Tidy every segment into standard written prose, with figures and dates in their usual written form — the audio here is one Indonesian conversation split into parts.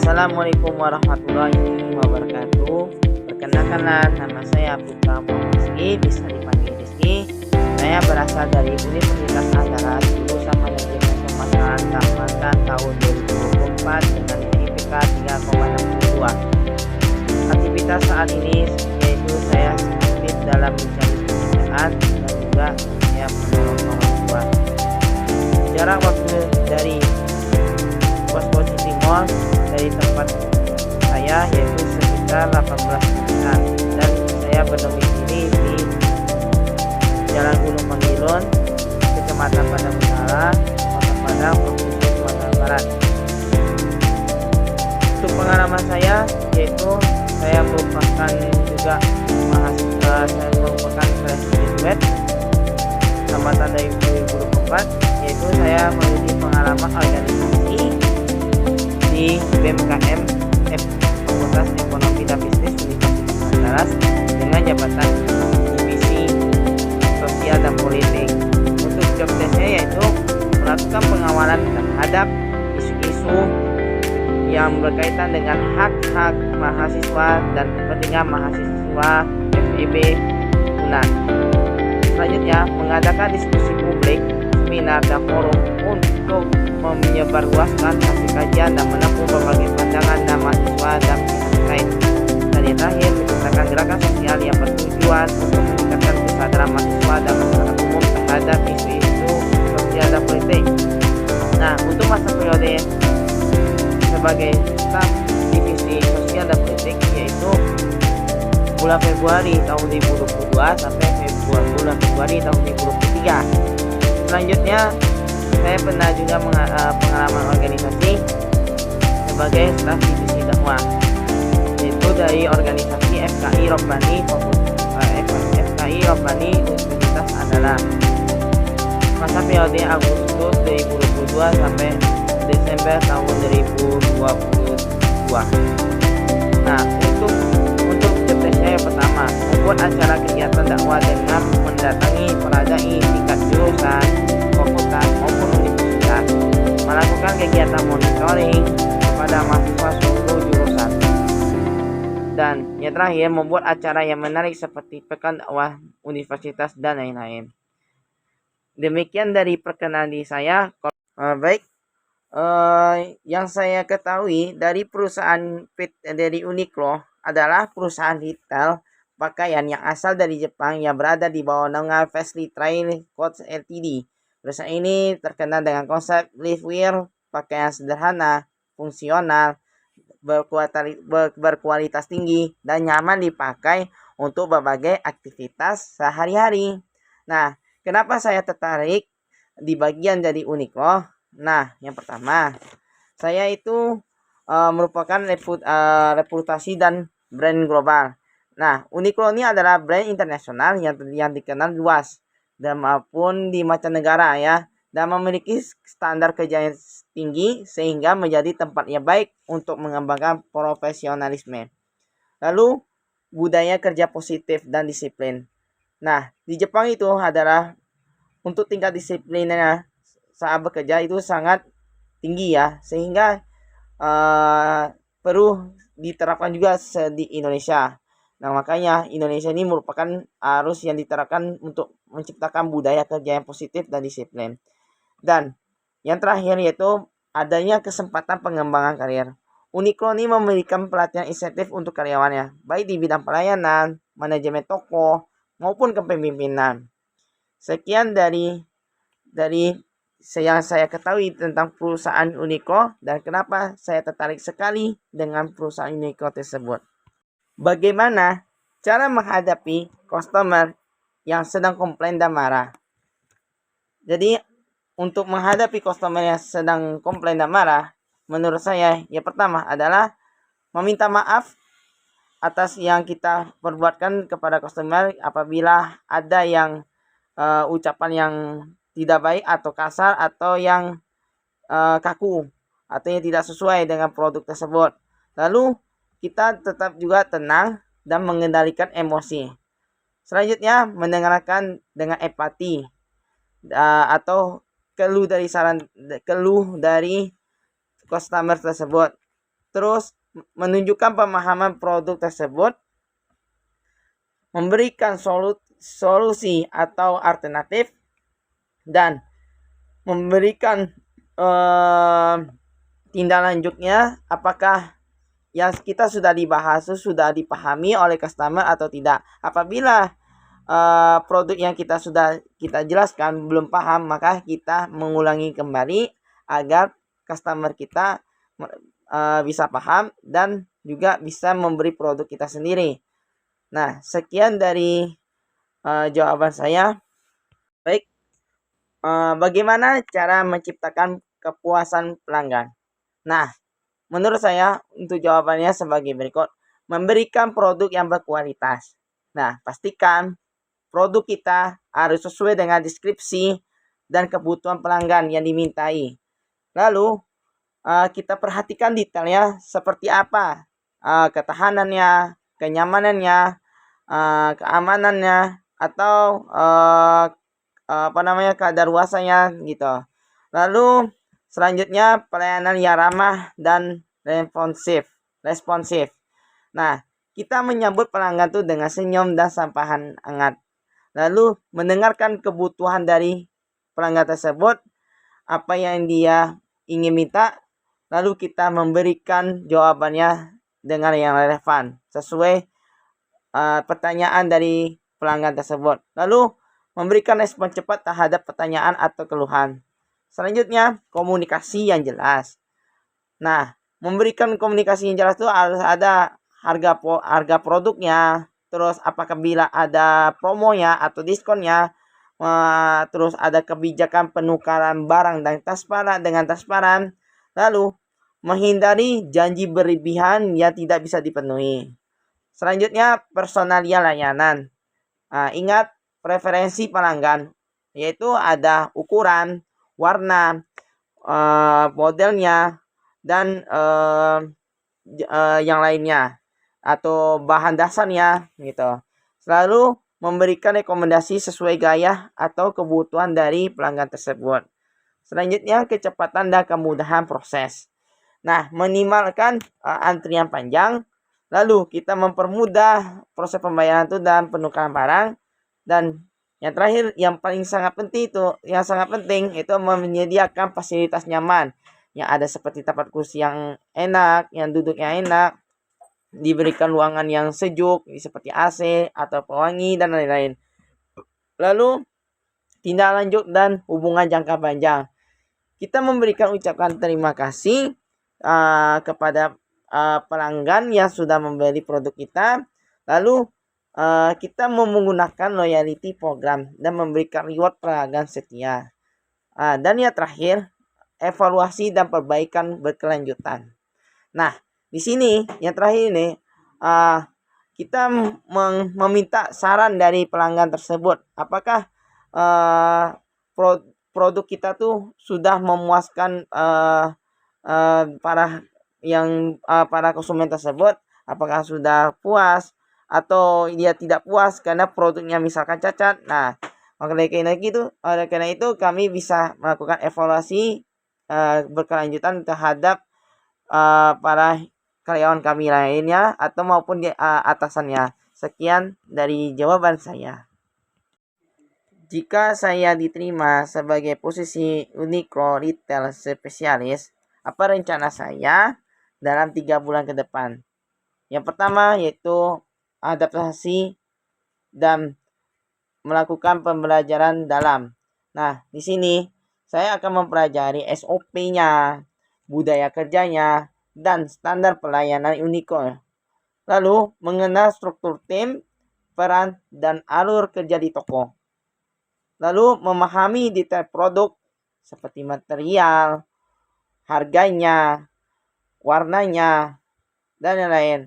Assalamualaikum warahmatullahi wabarakatuh. Perkenalkan, nama saya Putra Rizky, bisa dipanggil Rizky. Saya berasal dari Universitas Andalas, jurusan Manajemen Pemasaran Tamatan tahun 2024 dengan IPK 3,62. Aktivitas saat ini yaitu saya aktif dalam mencari pekerjaan dan juga saya menolong orang tua. Jarak waktu dari Posisi Mall dari tempat saya yaitu sekitar 18 menitan, dan saya berdomisili di Jalan Gunung Pangilun, Kecamatan Padang Utara, Kota Padang, Provinsi Sumatera Barat. Untuk pengalaman saya yaitu saya merupakan juga mahasiswa, saya merupakan fresh graduate tamatan dari 2024, yaitu saya memiliki pengalaman organisasi di BMKM Fakultas Ekonomi dan Bisnis Universitas Andalas dengan jabatan divisi sosial dan politik. Untuk job desknya yaitu melakukan pengawalan terhadap isu-isu yang berkaitan dengan hak-hak mahasiswa dan kepentingan mahasiswa FEB UNAN. Selanjutnya, mengadakan diskusi publik, seminar dan forum untuk menyebarluaskan hasil kajian dan menampung berbagai pandangan dan mahasiswa dan pihak terkait. Dan yang terakhir, menciptakan gerakan sosial yang bertujuan untuk meningkatkan kesadaran mahasiswa dan masyarakat umum terhadap isu-isu sosial dan politik. Nah, untuk masa periode sebagai staf divisi sosial dan politik yaitu bulan Februari tahun 2022 sampai bulan Februari tahun 2023. Selanjutnya, saya pernah juga pengalaman organisasi sebagai staf divisi dakwah, yaitu dari organisasi FKI Robbani Universitas Andalas. Masa periode Agustus 2022 sampai Desember tahun 2022. Nah, untuk job saya yang pertama, membuat acara kegiatan dakwah dengan mendatangi peradai tingkat jurusan, fakultas maupun universitas, melakukan kegiatan monitoring kepada mahasiswa seluruh jurusan. Dan yang terakhir, membuat acara yang menarik seperti pekan dakwah universitas dan lain-lain. Demikian dari perkenalan diri saya. Yang saya ketahui dari perusahaan dari Uniqlo adalah perusahaan retail pakaian yang asal dari Jepang yang berada di bawah naungan Fastly Trail Coats Ltd. Perusahaan ini terkenal dengan konsep livewear, pakaian sederhana, fungsional, berkualitas tinggi, dan nyaman dipakai untuk berbagai aktivitas sehari-hari. Nah, kenapa saya tertarik di bagian dari Uniqlo? Nah, yang pertama, saya itu merupakan reputasi dan brand global. Nah, Uniqlo ini adalah brand internasional yang dikenal luas dan maupun di mancanegara ya, dan memiliki standar kerja yang tinggi sehingga menjadi tempat yang baik untuk mengembangkan profesionalisme. Lalu, budaya kerja positif dan disiplin. Nah, di Jepang itu adalah untuk tingkat disiplinnya saat bekerja itu sangat tinggi ya, sehingga perlu diterapkan juga di Indonesia. Nah, makanya Indonesia ini merupakan arus yang diterapkan untuk menciptakan budaya kerja yang positif dan disiplin. Dan yang terakhir yaitu adanya kesempatan pengembangan karir. Uniqlo ini memberikan pelatihan insentif untuk karyawannya, baik di bidang pelayanan, manajemen toko, maupun kepemimpinan. Sekian dari yang saya ketahui tentang perusahaan Uniqlo dan kenapa saya tertarik sekali dengan perusahaan Uniqlo tersebut. Bagaimana cara menghadapi customer yang sedang komplain dan marah? Jadi, untuk menghadapi customer yang sedang komplain dan marah, menurut saya yang pertama adalah meminta maaf atas yang kita perbuatkan kepada customer apabila ada yang ucapan yang tidak baik atau kasar atau yang kaku atau yang tidak sesuai dengan produk tersebut. Lalu kita tetap juga tenang dan mengendalikan emosi. Selanjutnya, mendengarkan dengan empati atau keluh dari customer tersebut. terus menunjukkan pemahaman produk tersebut, memberikan solusi atau alternatif, dan memberikan tindak lanjutnya apakah yang kita sudah dibahas sudah dipahami oleh customer atau tidak. Apabila produk yang kita jelaskan belum paham, maka kita mengulangi kembali agar customer kita bisa paham dan juga bisa memberi produk kita sendiri. Nah, sekian dari jawaban saya. Baik, bagaimana cara menciptakan kepuasan pelanggan? Nah, menurut saya untuk jawabannya sebagai berikut. Memberikan produk yang berkualitas. Nah, pastikan produk kita harus sesuai dengan deskripsi dan kebutuhan pelanggan yang dimintai. Lalu, kita perhatikan detailnya seperti apa ketahanannya, kenyamanannya, keamanannya, atau kadaluarsanya gitu. Lalu selanjutnya pelayanan yang ramah dan responsif. Nah, kita menyambut pelanggan tuh dengan senyum dan sampahan hangat. Lalu mendengarkan kebutuhan dari pelanggan tersebut, apa yang dia ingin minta, lalu kita memberikan jawabannya dengan yang relevan sesuai pertanyaan dari pelanggan tersebut. Lalu memberikan respon cepat terhadap pertanyaan atau keluhan. Selanjutnya, komunikasi yang jelas. Nah, memberikan komunikasi yang jelas itu harus ada harga produknya, terus apakah bila ada promonya atau diskonnya, terus ada kebijakan penukaran barang dan transparan, lalu menghindari janji berlebihan yang tidak bisa dipenuhi. Selanjutnya, personalia layanan. Ingat preferensi pelanggan, yaitu ada ukuran, warna, modelnya, dan yang lainnya atau bahan dasarnya gitu. Selalu memberikan rekomendasi sesuai gaya atau kebutuhan dari pelanggan tersebut. Selanjutnya, kecepatan dan kemudahan proses. Nah, minimalkan antrian panjang. Lalu kita mempermudah proses pembayaran itu dan penukaran barang. Dan yang terakhir, yang sangat penting itu menyediakan fasilitas nyaman yang ada seperti tempat kursi yang enak, yang duduknya enak, diberikan ruangan yang sejuk seperti AC atau pewangi dan lain-lain. Lalu tindak lanjut dan hubungan jangka panjang. Kita memberikan ucapan terima kasih kepada pelanggan yang sudah membeli produk kita. Lalu kita menggunakan loyalty program dan memberikan reward pelanggan setia. Dan yang terakhir, evaluasi dan perbaikan berkelanjutan. Nah, di sini yang terakhir ini kita meminta saran dari pelanggan tersebut. Apakah produk kita tuh sudah memuaskan para konsumen tersebut? Apakah sudah puas atau dia tidak puas karena produknya misalkan cacat? Nah, oleh karena itu kami bisa melakukan evaluasi berkelanjutan terhadap para karyawan kami lainnya atau maupun atasannya. Sekian dari jawaban saya. Jika saya diterima sebagai posisi Uniqlo Retail Spesialis, apa rencana saya dalam 3 bulan ke depan? Yang pertama yaitu adaptasi dan melakukan pembelajaran dalam. Nah, di sini saya akan mempelajari SOP-nya, budaya kerjanya, dan standar pelayanan Uniqlo. Lalu mengenal struktur tim, peran, dan alur kerja di toko. Lalu memahami detail produk seperti material, harganya, warnanya, dan lain-lain.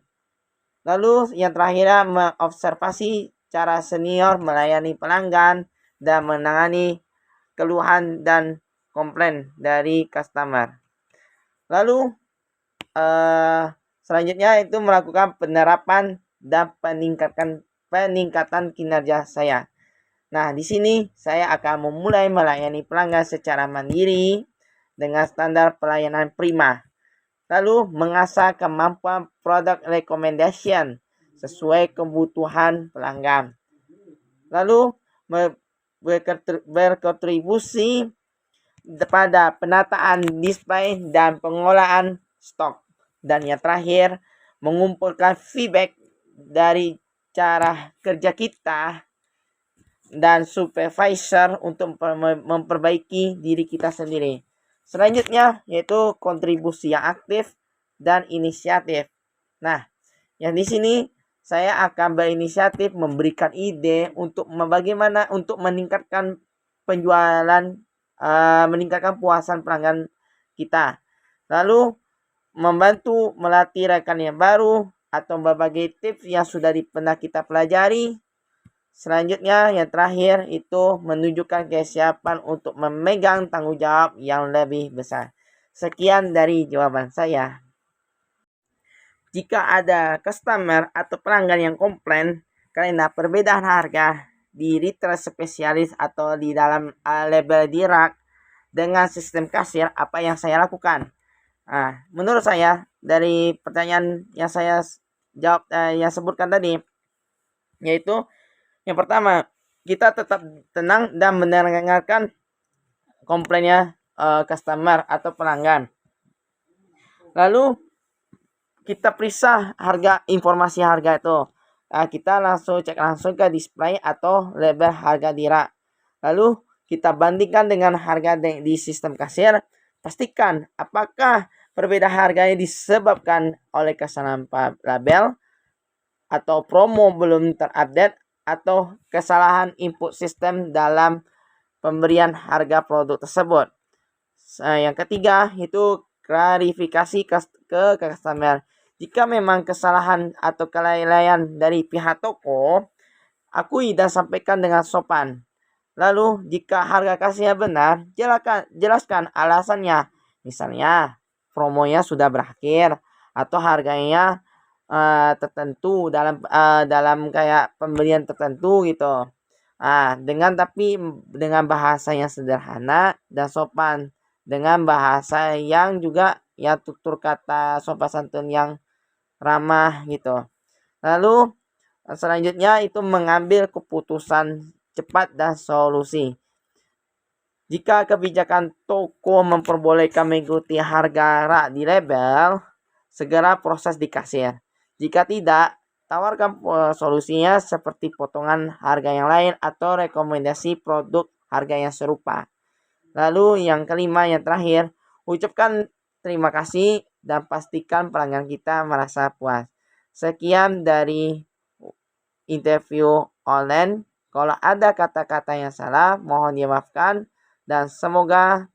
Lalu yang terakhir, mengobservasi cara senior melayani pelanggan dan menangani keluhan dan komplain dari customer. Lalu selanjutnya itu melakukan penerapan dan peningkatan kinerja saya. Nah, di sini saya akan memulai melayani pelanggan secara mandiri dengan standar pelayanan prima. Lalu mengasah kemampuan product recommendation sesuai kebutuhan pelanggan. Lalu berkontribusi pada penataan display dan pengolahan stok. Dan yang terakhir, mengumpulkan feedback dari cara kerja kita dan supervisor untuk memperbaiki diri kita sendiri. Selanjutnya yaitu kontribusi yang aktif dan inisiatif. Nah, yang di sini saya akan berinisiatif memberikan ide untuk bagaimana untuk meningkatkan penjualan, meningkatkan puasan pelanggan kita. Lalu membantu melatih rekan yang baru atau berbagai tips yang sudah pernah kita pelajari. Selanjutnya yang terakhir itu menunjukkan kesiapan untuk memegang tanggung jawab yang lebih besar. Sekian dari jawaban saya. Jika ada customer atau pelanggan yang komplain karena perbedaan harga di retail spesialis atau di dalam label di rak dengan sistem kasir, apa yang saya lakukan? Nah, menurut saya dari pertanyaan yang saya jawab, yang sebutkan tadi, yaitu yang pertama, kita tetap tenang dan mendengarkan komplainnya customer atau pelanggan. Lalu kita periksa informasi harga itu. Nah, kita cek langsung ke display atau label harga di rak. Lalu kita bandingkan dengan harga di sistem kasir. Pastikan apakah perbedaan harganya disebabkan oleh kesalahan label atau promo belum terupdate atau kesalahan input sistem dalam pemberian harga produk tersebut. Yang ketiga itu klarifikasi ke customer. Jika memang kesalahan atau kelalaian dari pihak toko, akui dan sampaikan dengan sopan. Lalu jika harga kasirnya benar, jelaskan alasannya. Misalnya promonya sudah berakhir atau harganya tertentu dalam kayak pembelian tertentu gitu. Tapi dengan bahasa yang sederhana dan sopan, dengan bahasa yang juga ya tutur kata sopan santun yang ramah gitu. Lalu selanjutnya itu mengambil keputusan cepat dan solusi. Jika kebijakan toko memperbolehkan mengikuti harga rak di label, segera proses di kasir. Jika tidak, tawarkan solusinya seperti potongan harga yang lain atau rekomendasi produk harga yang serupa. Lalu yang kelima, yang terakhir, ucapkan terima kasih dan pastikan pelanggan kita merasa puas. Sekian dari interview online. Kalau ada kata-kata yang salah, mohon dimaafkan. Dan semoga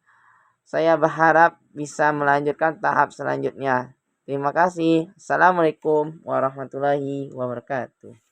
saya berharap bisa melanjutkan tahap selanjutnya. Terima kasih. Assalamualaikum warahmatullahi wabarakatuh.